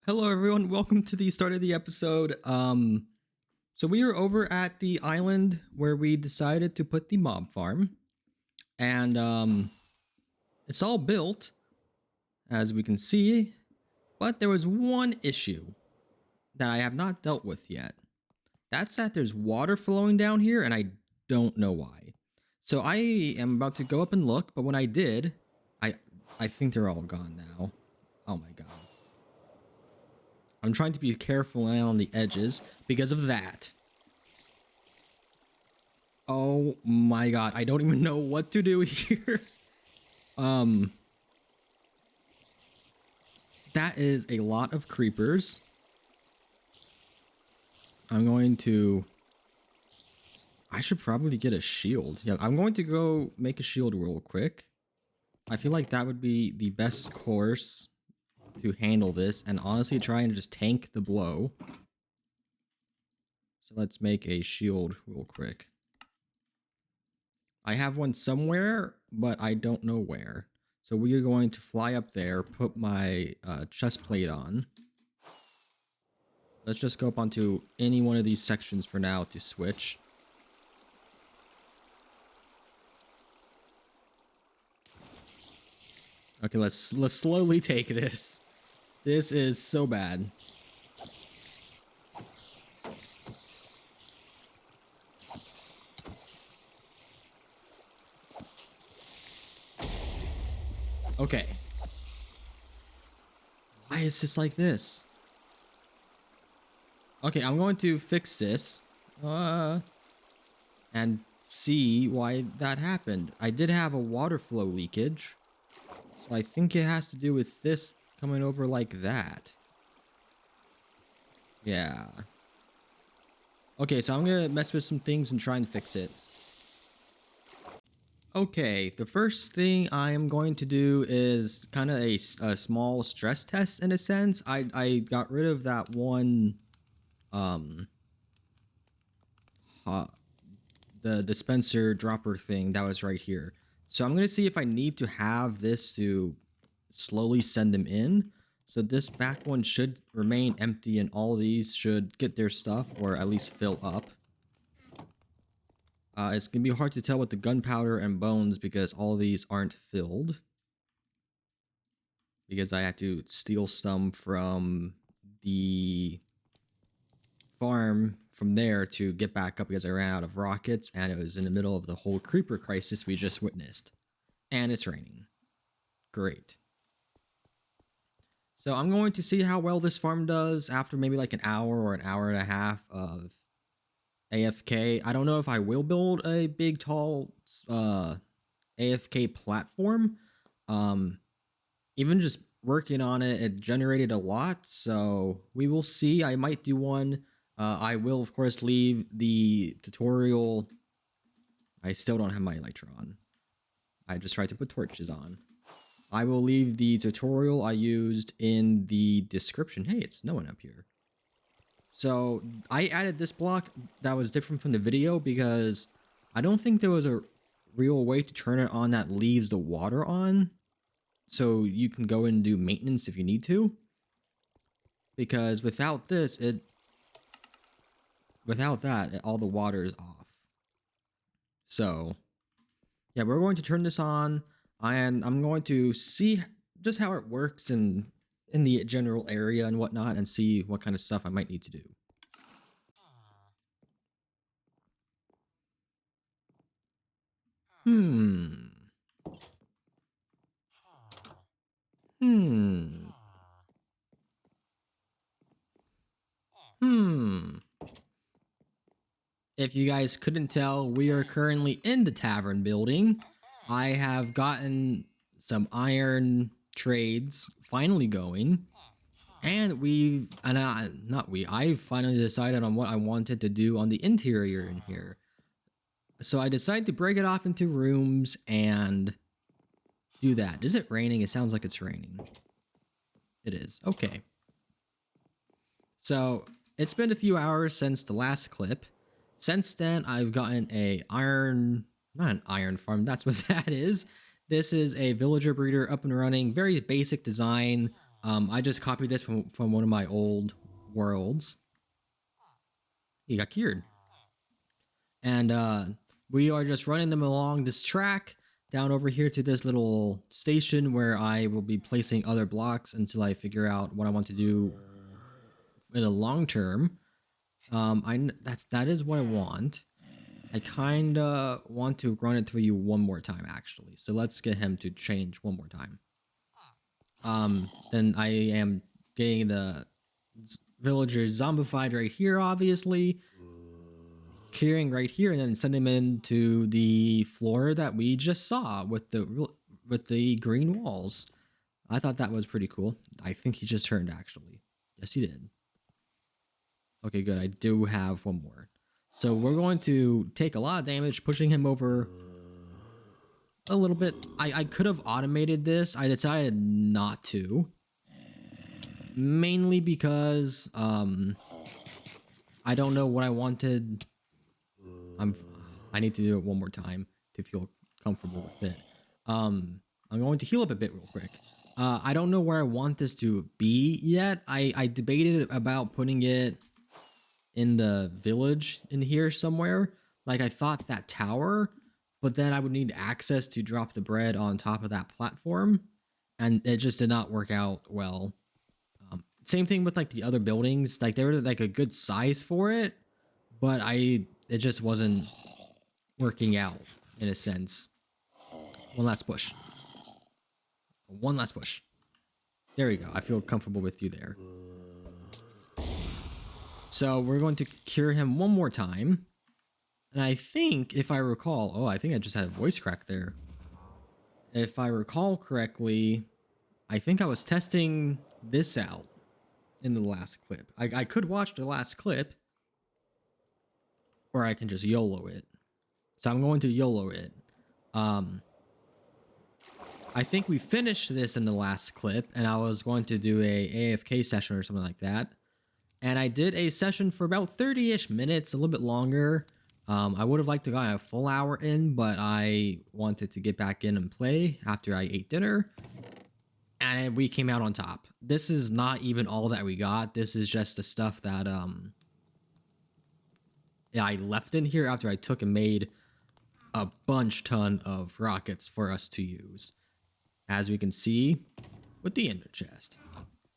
Hello everyone, welcome to the start of the episode. So we are over at the island where we decided to put the mob farm. And it's all built, as we can see, but there was one issue that I have not dealt with yet. That's that there's water flowing down here and I don't know why. So I am about to go up and look, but when I did, I think they're all gone now. Oh my god. I'm trying to be careful on the edges because of that. Oh my god, I don't even know what to do here. That is a lot of creepers. I should probably get a shield. Yeah, I'm going to go make a shield real quick. I feel like that would be the best course to handle this, and honestly try and just tank the blow. So let's make a shield real quick. I have one somewhere, but I don't know where. So we are going to fly up there, put my chest plate on. Let's just go up onto any one of these sections for now to switch. Okay, let's slowly take this. This is so bad. Okay. Why is this like this? Okay, I'm going to fix this. And see why that happened. I did have a water flow leakage. So I think it has to do with this coming over like that. Yeah. Okay, so I'm gonna mess with some things and try and fix it. Okay, the first thing I'm going to do is kind of a small stress test in a sense. I got rid of that one, the dispenser dropper thing that was right here. So I'm gonna see if I need to have this to slowly send them in. So this back one should remain empty and all of these should get their stuff or at least fill up. It's gonna be hard to tell with the gunpowder and bones because all of these aren't filled. Because I have to steal some from the farm from there to get back up because I ran out of rockets and it was in the middle of the whole creeper crisis we just witnessed. And it's raining. Great. So I'm going to see how well this farm does after maybe like an hour or an hour and a half of AFK. I don't know if I will build a big tall AFK platform. Even just working on it, it generated a lot, so we will see. I might do one. I will of course leave the tutorial. I still don't have my elytra on. I just tried to put torches on. I will leave the tutorial I used in the description. Hey, it's snowing up here. So I added this block that was different from the video because I don't think there was a real way to turn it on that leaves the water on. So you can go and do maintenance if you need to. Because without this, all the water is off. So yeah, we're going to turn this on. And I'm going to see just how it works in the general area and whatnot and see what kind of stuff I might need to do. If you guys couldn't tell, we are currently in the tavern building. I have gotten some iron trades finally going. And I finally decided on what I wanted to do on the interior in here. So I decided to break it off into rooms and do that. Is it raining? It sounds like it's raining. It is. Okay. So it's been a few hours since the last clip. Since then, I've gotten not an iron farm, that's what that is. This is a villager breeder up and running, very basic design. I just copied this from one of my old worlds. He got cured. And we are just running them along this track down over here to this little station where I will be placing other blocks until I figure out what I want to do in the long term. That is what I want. I kind of want to run it through you one more time, actually. So let's get him to change one more time. Then I am getting the villagers zombified right here, obviously. Curing right here, and then send him into the floor that we just saw with the green walls. I thought that was pretty cool. I think he just turned, actually. Yes, he did. Okay, good. I do have one more. So we're going to take a lot of damage, pushing him over a little bit. I could have automated this. I decided not to. Mainly because I don't know what I wanted. I need to do it one more time to feel comfortable with it. I'm going to heal up a bit real quick. I don't know where I want this to be yet. I debated about putting it in the village in here somewhere. Like I thought that tower, but then I would need access to drop the bread on top of that platform, and it just did not work out well. Same thing with like the other buildings. Like they were like a good size for it, but it just wasn't working out in a sense. One last push. One last push. There we go. I feel comfortable with you there. So we're going to cure him one more time. And I think, if I recall... Oh, I think I just had a voice crack there. If I recall correctly, I think I was testing this out in the last clip. I could watch the last clip, or I can just YOLO it. So I'm going to YOLO it. I think we finished this in the last clip, and I was going to do a AFK session or something like that. And I did a session for about 30-ish minutes, a little bit longer. I would have liked to get a full hour in, but I wanted to get back in and play after I ate dinner. And we came out on top. This is not even all that we got. This is just the stuff that I left in here after I took and made a ton of rockets for us to use. As we can see with the ender chest.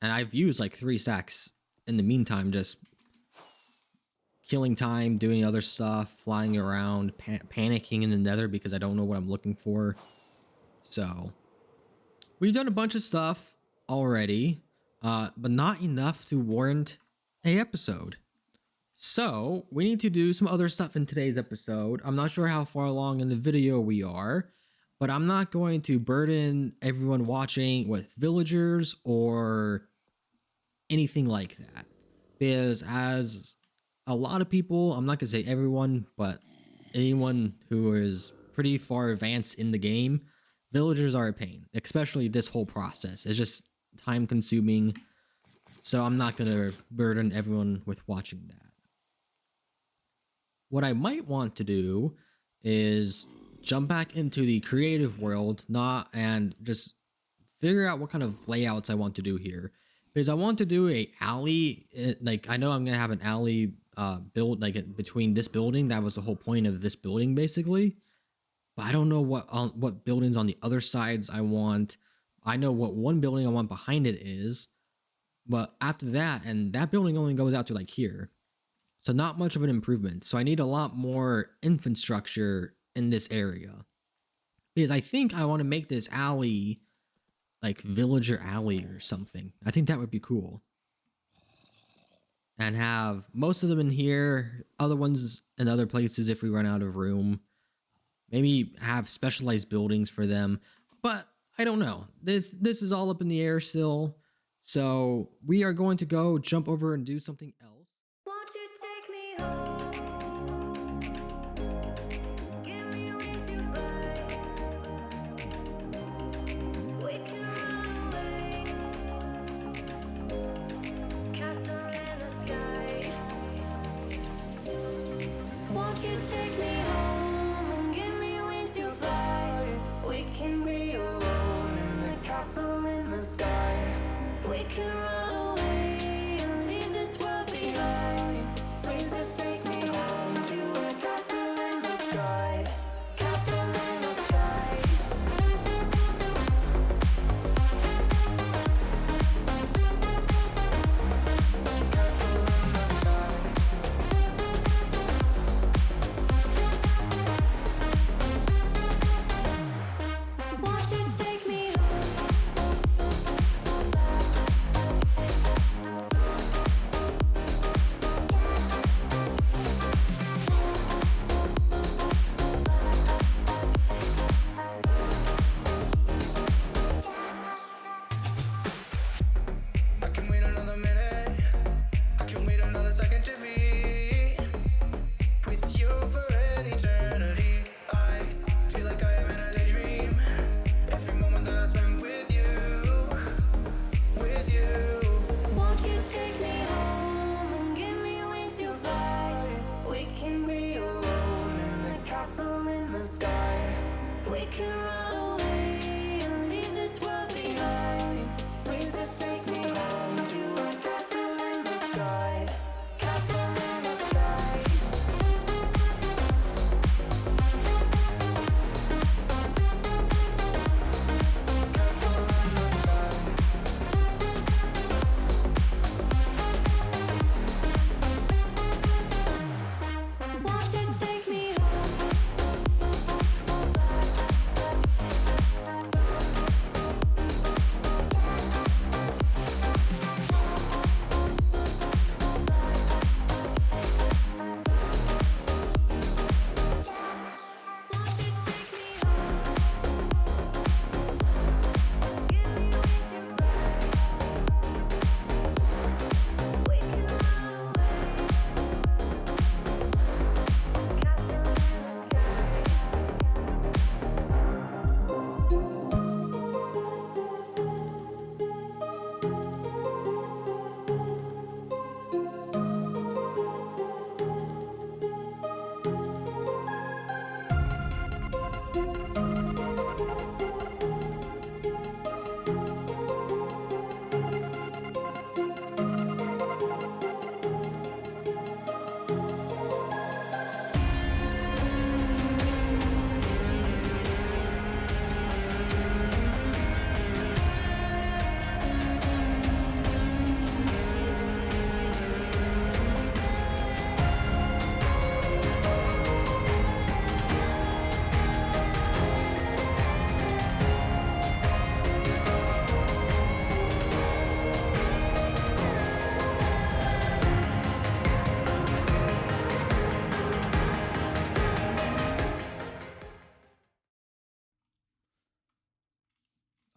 And I've used like 3 stacks in the meantime, just killing time, doing other stuff, flying around, panicking in the nether because I don't know what I'm looking for. So we've done a bunch of stuff already, but not enough to warrant an episode. So we need to do some other stuff in today's episode. I'm not sure how far along in the video we are, but I'm not going to burden everyone watching with villagers or anything like that. Because as a lot of people, I'm not going to say everyone, but anyone who is pretty far advanced in the game, villagers are a pain, especially this whole process. It's just time consuming. So I'm not going to burden everyone with watching that. What I might want to do is jump back into the creative world, and just figure out what kind of layouts I want to do here. Because I want to do a alley, like I know I'm gonna have an alley built like between this building. That was the whole point of this building, basically. But I don't know what buildings on the other sides I want. I know what one building I want behind it is, but after that, and that building only goes out to like here, so not much of an improvement. So I need a lot more infrastructure in this area, because I think I want to make this alley like villager alley or something. I think that would be cool, and have most of them in here, other ones in other places if we run out of room. Maybe have specialized buildings for them, but I don't know. This is all up in the air still. So we are going to go jump over and do something else. Won't you take me home? Give me wings to fly. We can run away. Castle in the sky. Won't you take me home and give me wings to fly? We can be alone in the castle in the sky. We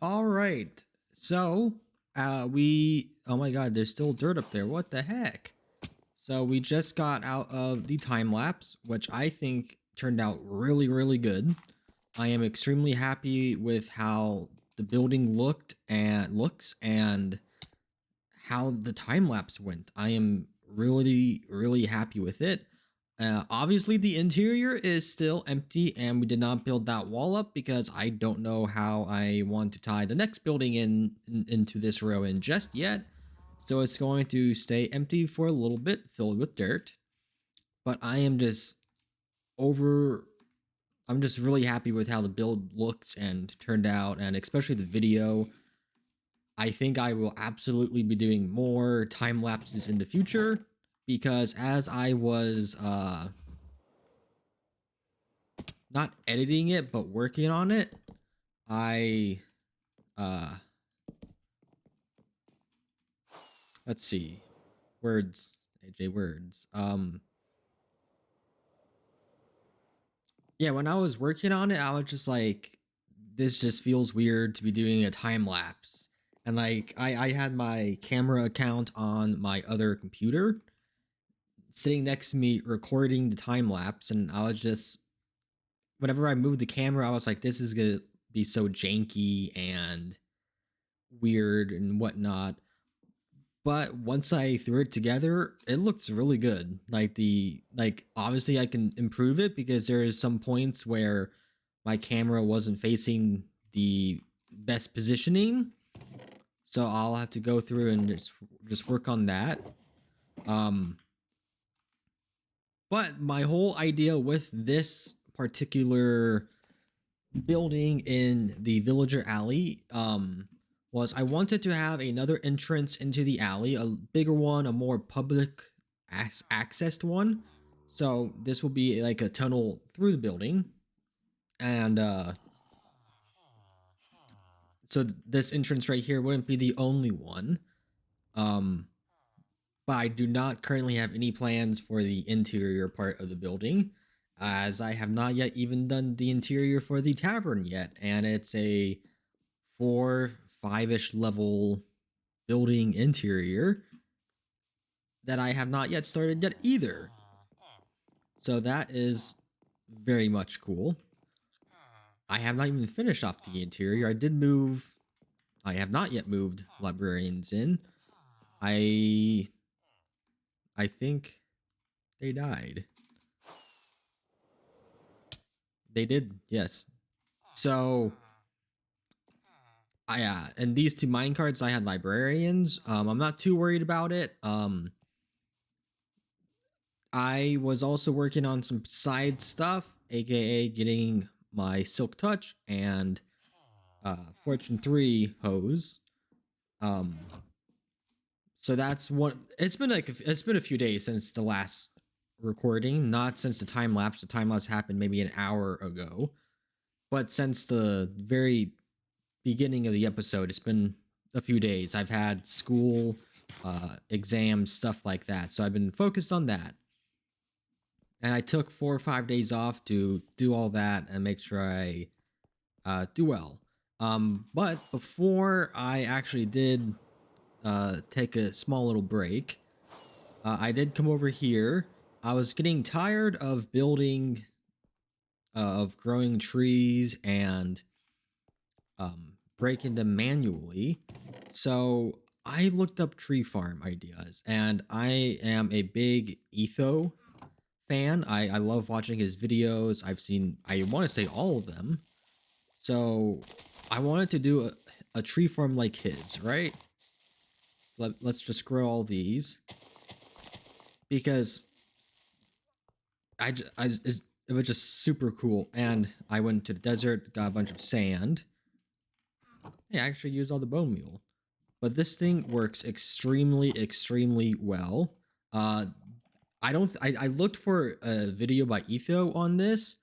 All right. So, oh my god, there's still dirt up there. What the heck? So we just got out of the time lapse, which I think turned out really, really good. I am extremely happy with how the building looks and how the time lapse went. I am really, really happy with it. Obviously, the interior is still empty, and we did not build that wall up because I don't know how I want to tie the next building into this row in just yet. So it's going to stay empty for a little bit, filled with dirt. But I am just over. I'm just really happy with how the build looks and turned out, and especially the video. I think I will absolutely be doing more time lapses in the future because as I was not editing it but working on it, I uh let's see. Words, AJ words. Yeah, when I was working on it, I was just like, this just feels weird to be doing a time lapse. And like I had my camera account on my other computer sitting next to me recording the time lapse, and I was just whenever I moved the camera, I was like, this is gonna be so janky and weird and whatnot. But once I threw it together, it looks really good. Like obviously I can improve it because there is some points where my camera wasn't facing the best positioning. So I'll have to go through and just work on that. Um but my whole idea with this particular building in the villager alley was I wanted to have another entrance into the alley, a bigger one, a more public accessed one. So this will be like a tunnel through the building, and so this entrance right here wouldn't be the only one. um but I do not currently have any plans for the interior part of the building, as I have not yet even done the interior for the tavern yet, and it's a 4, 5-ish level building interior that I have not yet started yet either. So that is very much cool. I have not even finished off the interior. I have not yet moved librarians in. I think they died. They did, yes. So and these two minecarts I had librarians. I'm not too worried about it. I was also working on some side stuff, aka getting my Silk Touch and Fortune 3 hose. Um, so that's one. It's been a few days since the last recording, not since the time lapse. The time lapse happened maybe an hour ago, but since the very beginning of the episode, it's been a few days. I've had school, exams, stuff like that, so I've been focused on that. And I took 4 or 5 days off to do all that and make sure I do well. But before I actually did take a small little break, I did come over here. I was getting tired of building, of growing trees and breaking them manually. So I looked up tree farm ideas, and I am a big Etho fan. I love watching his videos. I want to say all of them. So I wanted to do a tree farm like his, right? Let's just grow all these because it was just super cool. And I went to the desert, got a bunch of sand. Hey, I actually used all the bone meal. But this thing works extremely, extremely well. I don't. I looked for a video by Etho on this.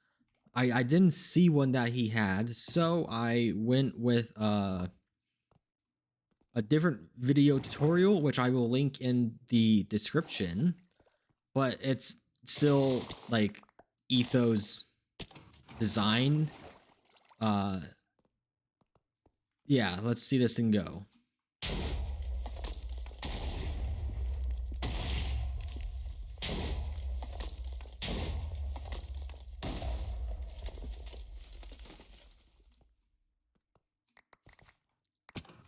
I didn't see one that he had, so I went with a different video tutorial, which I will link in the description. But it's still like Etho's design. Uh, Yeah, let's see this thing go.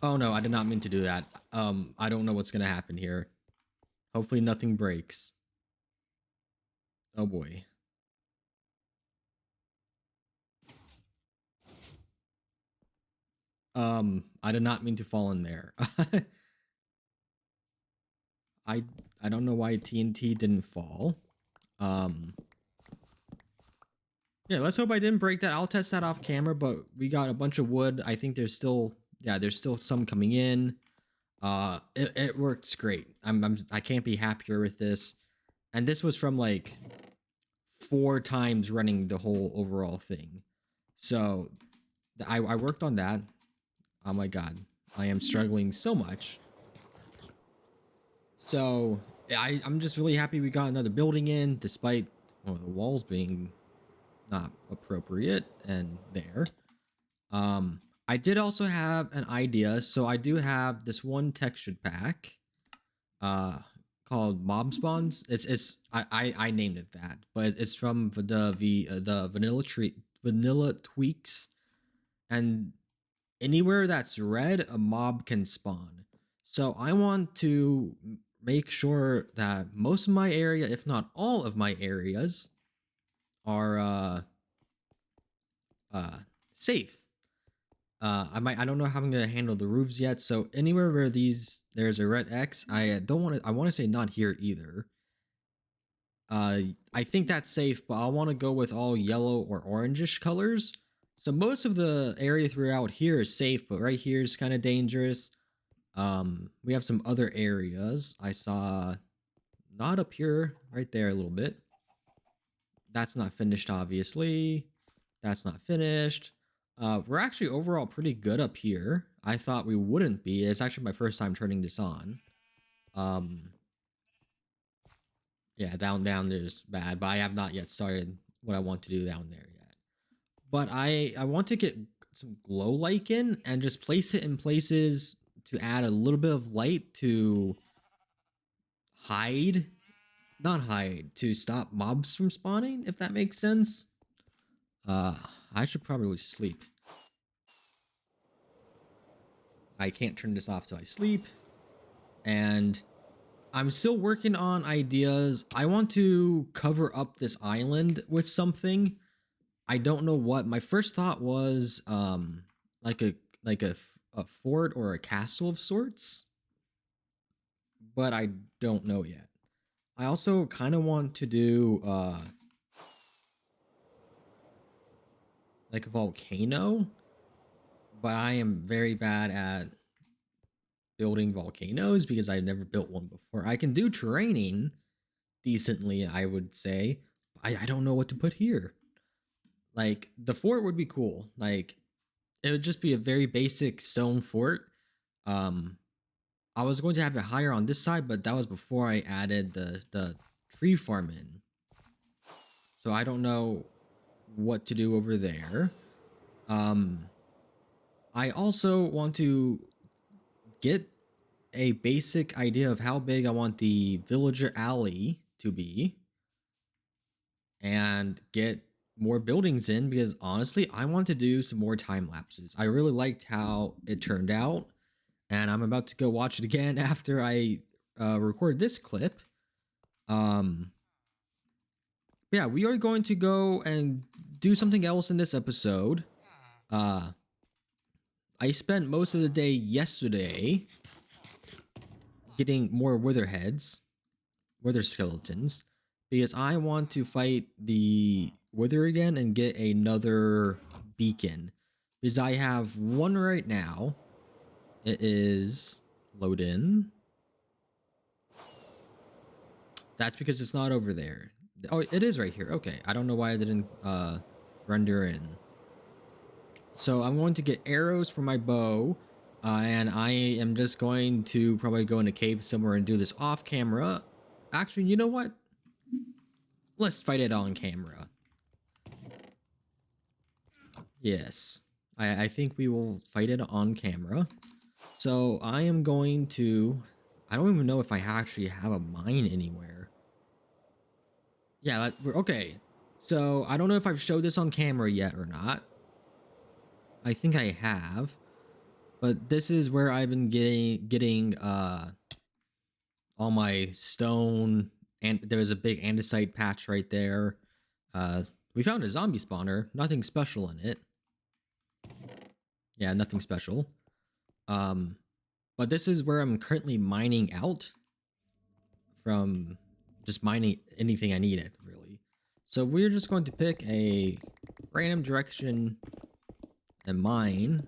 Oh no, I did not mean to do that. I don't know what's gonna happen here. Hopefully nothing breaks. Oh boy. I did not mean to fall in there. I I don't know why TNT didn't fall. Um Yeah, let's hope I didn't break that. I'll test that off camera, but we got a bunch of wood. I think there's still there's still some coming in. It works great. I can't be happier with this. And this was from like 4 times running the whole overall thing. So I worked on that. Oh my god. I am struggling so much. So I'm just really happy we got another building in, despite the walls being not appropriate and there. I did also have an idea. So I do have this one textured pack uh called Mob Spawns. I named it that, but it's from the vanilla tweaks, and anywhere that's red, a mob can spawn. So I want to make sure that most of my area, if not all of my areas, are safe. I don't know how I'm gonna handle the roofs yet. So anywhere where there's a red X, I don't want to. I want to say not here either. I think that's safe, but I want to go with all yellow or orangish colors. So most of the area throughout here is safe, but right here is kind of dangerous. We have some other areas. I saw not up here, right there a little bit. That's not finished, obviously. That's not finished. We're actually overall pretty good up here. I thought we wouldn't be. It's actually my first time turning this on. Yeah, down there's bad, but I have not yet started what I want to do down there yet. But I want to get some glow lichen and just place it in places to add a little bit of light to hide, not hide, to stop mobs from spawning, if that makes sense. Uh, I should probably sleep. I can't turn this off till I sleep. And I'm still working on ideas. I want to cover up this island with something. I don't know what. My first thought was like a fort or a castle of sorts, but I don't know yet. I also kind of want to do like a volcano, but I am very bad at building volcanoes because I've never built one before. I can do terraining decently, I would say. I don't know what to put here. Like the fort would be cool. Like it would just be a very basic stone fort. Um, I was going to have it higher on this side, but that was before I added the tree farm in. So I don't know what to do over there. I also want to get a basic idea of how big I want the villager alley to be and get more buildings in, because honestly, I want to do some more time lapses. I really liked how it turned out, and I'm about to go watch it again after I record this clip. Yeah, we are going to go and do something else in this episode. I spent most of the day yesterday getting more wither skeletons, because I want to fight the wither again and get another beacon, because I have one right now. It is load in. That's because it's not over there. Oh, it is right here. Okay, I don't know why I didn't render in. So I'm going to get arrows for my bow, and I am just going to probably go in a cave somewhere and do this off camera. Actually, you know what? Let's fight it on camera. Yes. I think we will fight it on camera. So I am going to. I don't even know if I actually have a mine anywhere. Yeah, we're okay. So I don't know if I've showed this on camera yet or not. I think I have, but this is where I've been getting all my stone, and there was a big andesite patch right there. We found a zombie spawner, nothing special in it. Yeah, nothing special. Um, but this is where I'm currently mining out from, just mining anything I need it really. So we're just going to pick a random direction and mine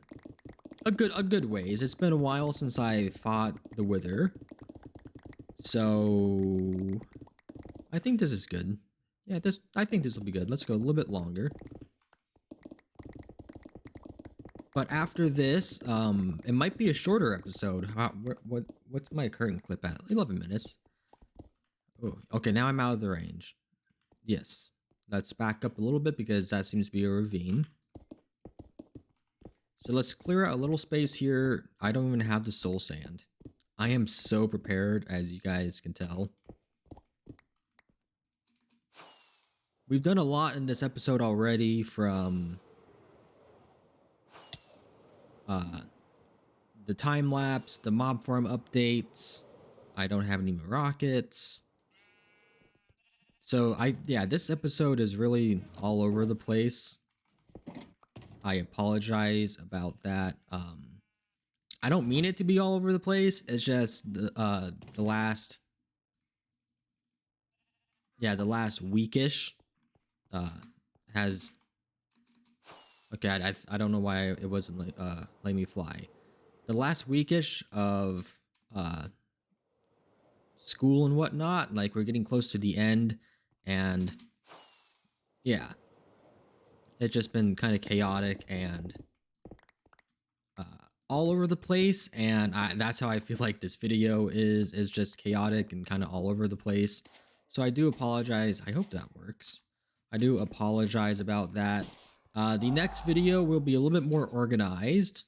a good ways. It's been a while since I fought the Wither, so I think this is good. Yeah, I think this will be good. Let's go a little bit longer. But after this, it might be a shorter episode. What's my current clip at? 11 minutes. Oh, okay, now I'm out of the range. Yes. Let's back up a little bit because that seems to be a ravine. So let's clear out a little space here. I don't even have the soul sand. I am so prepared, as you guys can tell. We've done a lot in this episode already, from the time lapse, the mob farm updates. I don't have any more rockets. So this episode is really all over the place. I apologize about that. I don't mean it to be all over the place. It's just the last weekish has. Okay, I don't know why it wasn't letting me fly. The last weekish of school and whatnot, like we're getting close to the end, and yeah, it's just been kind of chaotic and all over the place, and that's how I feel like this video is just chaotic and kind of all over the place. So I do apologize. I hope that works. I do apologize about that. The next video will be a little bit more organized.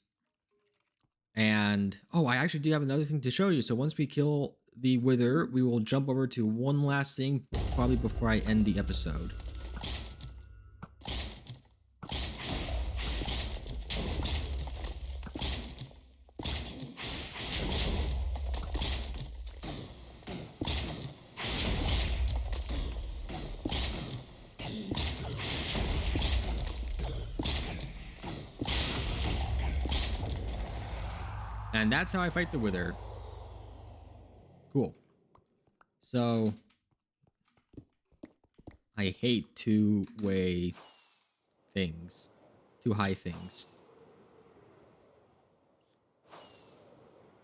And oh, I actually do have another thing to show you. So once we kill the Wither, we will jump over to one last thing, probably before I end the episode. And that's how I fight the Wither. Cool. So I hate two-way things. Too high things.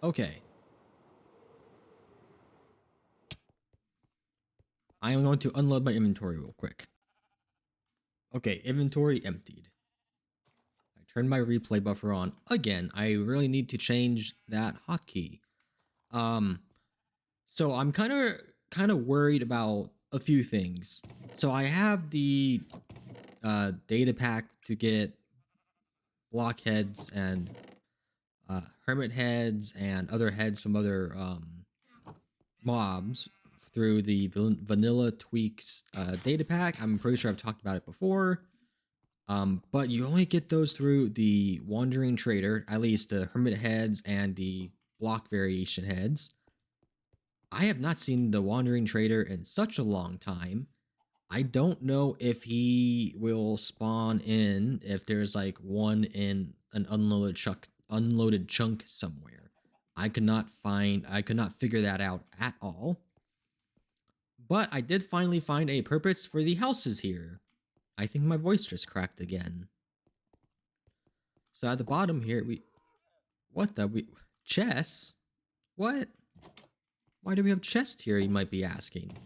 Okay. I am going to unload my inventory real quick. Okay, inventory emptied. I turned my replay buffer on again. I really need to change that hotkey. So I'm kind of worried about a few things. So I have the data pack to get blockheads and hermit heads and other heads from other mobs through the vanilla tweaks data pack. I'm pretty sure I've talked about it before. But you only get those through the wandering trader, at least the hermit heads and the block variation heads. I have not seen the wandering trader in such a long time. I don't know if he will spawn in if there's like one in an unloaded chunk somewhere. I could not figure that out at all. But I did finally find a purpose for the houses here. I think my voice just cracked again. So at the bottom here, chests? What? Why do we have chests here, you might be asking?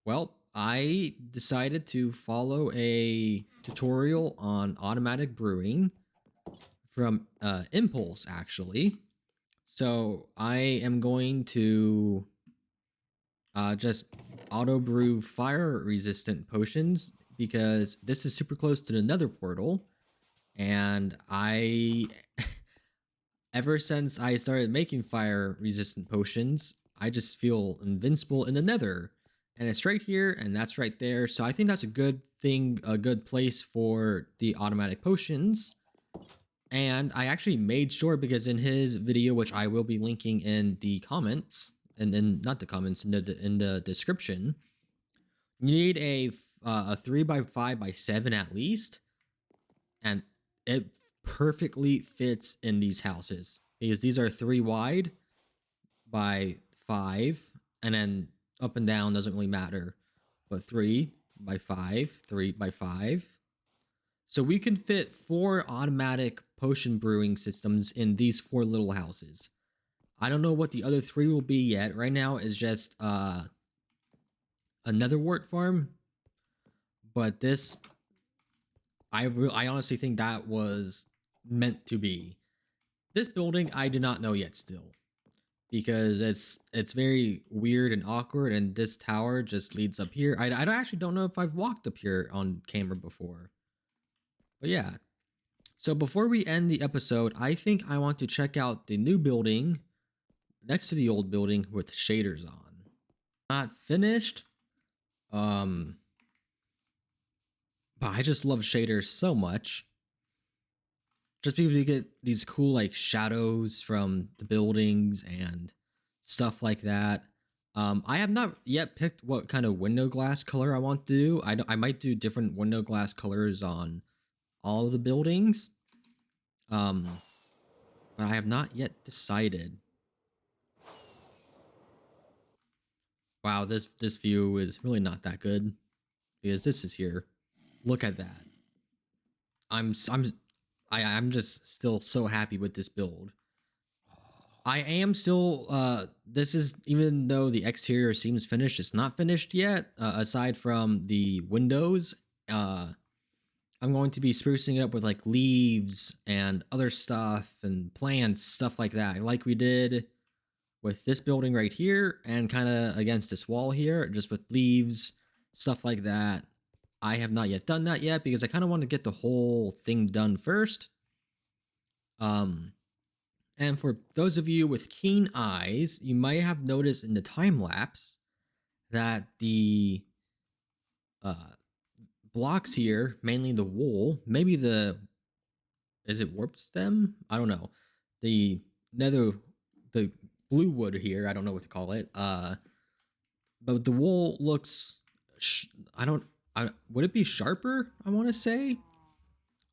Well, I decided to follow a tutorial on automatic brewing from Impulse, actually. So I am going to just auto brew fire resistant potions because this is super close to the nether portal. And I ever since I started making fire resistant potions, I just feel invincible in the nether. And it's right here and that's right there. So I think that's a good thing, a good place for the automatic potions. And I actually made sure, because in his video, which I will be linking in the comments, and then not the comments, in the description, you need a 3x5x7 at least, and it perfectly fits in these houses because these are 3 wide by 5, and then up and down doesn't really matter, but 3x5, 3x5. So we can fit 4 automatic potion brewing systems in these 4 little houses. I don't know what the other 3 will be yet. Right now is just another wart farm, but this I honestly think that was meant to be. This building I do not know yet still, because it's very weird and awkward, and this tower just leads up here. I actually don't know if I've walked up here on camera before. But yeah. So before we end the episode, I think I want to check out the new building next to the old building with shaders on. Not finished. But I just love shaders so much. Just because you get these cool like shadows from the buildings and stuff like that. I have not yet picked what kind of window glass color I want to do. I might do different window glass colors on all of the buildings. But I have not yet decided. Wow, this view is really not that good, because this is here. Look at that. I'm just still so happy with this build. I am still this is, even though the exterior seems finished, it's not finished yet, aside from the windows. I'm going to be sprucing it up with like leaves and other stuff and plants, stuff like that, like we did with this building right here, and kind of against this wall here, just with leaves, stuff like that. I have not yet done that yet because I kind of want to get the whole thing done first. And for those of you with keen eyes, you might have noticed in the time lapse that the blocks here, mainly the wool, maybe is it warped stem? I don't know. The blue wood here, I don't know what to call it. But the wool looks, would it be sharper? I want to say.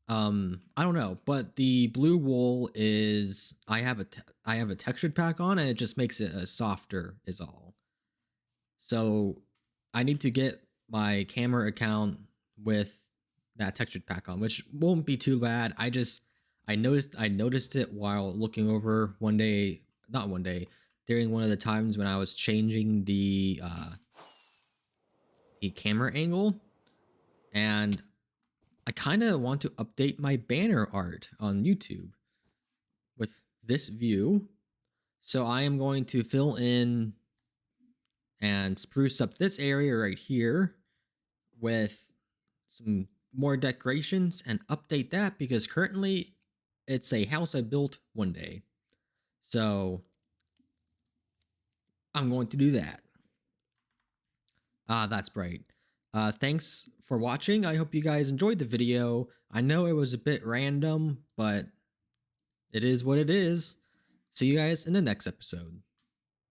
I don't know, but the blue wool is, I have a textured pack on, and it just makes it softer is all. So I need to get my camera account with that textured pack on, which won't be too bad. I noticed it while looking over during one of the times when I was changing the camera angle, and I kind of want to update my banner art on YouTube with this view. So I am going to fill in and spruce up this area right here with some more decorations and update that, because currently it's a house I built one day. So I'm going to do that. That's bright. Thanks for watching. I hope you guys enjoyed the video. I know it was a bit random, but it is what it is. See you guys in the next episode.